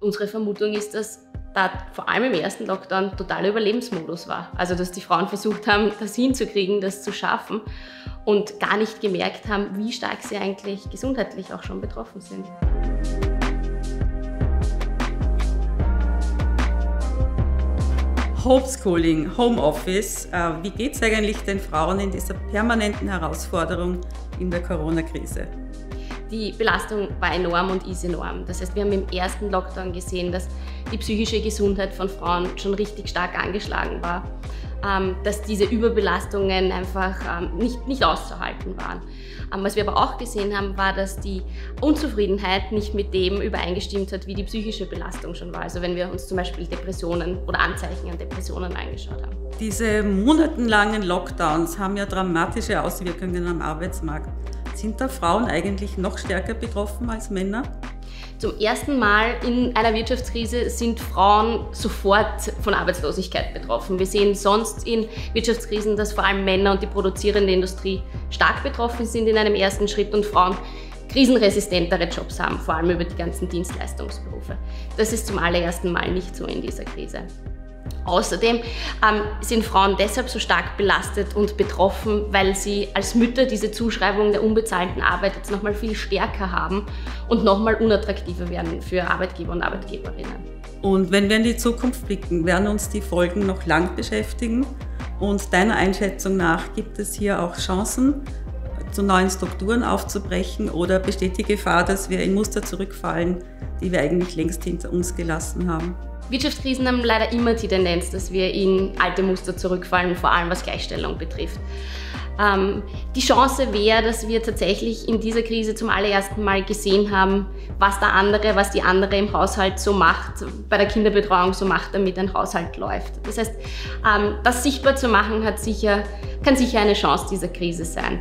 Unsere Vermutung ist, dass da vor allem im ersten Lockdown totaler Überlebensmodus war. Also dass die Frauen versucht haben, das hinzukriegen, das zu schaffen und gar nicht gemerkt haben, wie stark sie eigentlich gesundheitlich auch schon betroffen sind. Homeschooling, Homeoffice, wie geht es eigentlich den Frauen in dieser permanenten Herausforderung in der Corona-Krise? Die Belastung war enorm und ist enorm. Das heißt, wir haben im ersten Lockdown gesehen, dass die psychische Gesundheit von Frauen schon richtig stark angeschlagen war, dass diese Überbelastungen einfach nicht auszuhalten waren. Was wir aber auch gesehen haben, war, dass die Unzufriedenheit nicht mit dem übereingestimmt hat, wie die psychische Belastung schon war. Also wenn wir uns zum Beispiel Depressionen oder Anzeichen an Depressionen angeschaut haben. Diese monatelangen Lockdowns haben ja dramatische Auswirkungen am Arbeitsmarkt. Sind da Frauen eigentlich noch stärker betroffen als Männer? Zum ersten Mal in einer Wirtschaftskrise sind Frauen sofort von Arbeitslosigkeit betroffen. Wir sehen sonst in Wirtschaftskrisen, dass vor allem Männer und die produzierende Industrie stark betroffen sind in einem ersten Schritt und Frauen krisenresistentere Jobs haben, vor allem über die ganzen Dienstleistungsberufe. Das ist zum allerersten Mal nicht so in dieser Krise. Außerdem sind Frauen deshalb so stark belastet und betroffen, weil sie als Mütter diese Zuschreibung der unbezahlten Arbeit jetzt nochmal viel stärker haben und nochmal unattraktiver werden für Arbeitgeber und Arbeitgeberinnen. Und wenn wir in die Zukunft blicken, werden uns die Folgen noch lang beschäftigen. Und deiner Einschätzung nach gibt es hier auch Chancen, zu neuen Strukturen aufzubrechen, oder besteht die Gefahr, dass wir in Muster zurückfallen, die wir eigentlich längst hinter uns gelassen haben? Wirtschaftskrisen haben leider immer die Tendenz, dass wir in alte Muster zurückfallen, vor allem was Gleichstellung betrifft. Die Chance wäre, dass wir tatsächlich in dieser Krise zum allerersten Mal gesehen haben, was die andere im Haushalt so macht, bei der Kinderbetreuung so macht, damit ein Haushalt läuft. Das heißt, das sichtbar zu machen kann sicher eine Chance dieser Krise sein.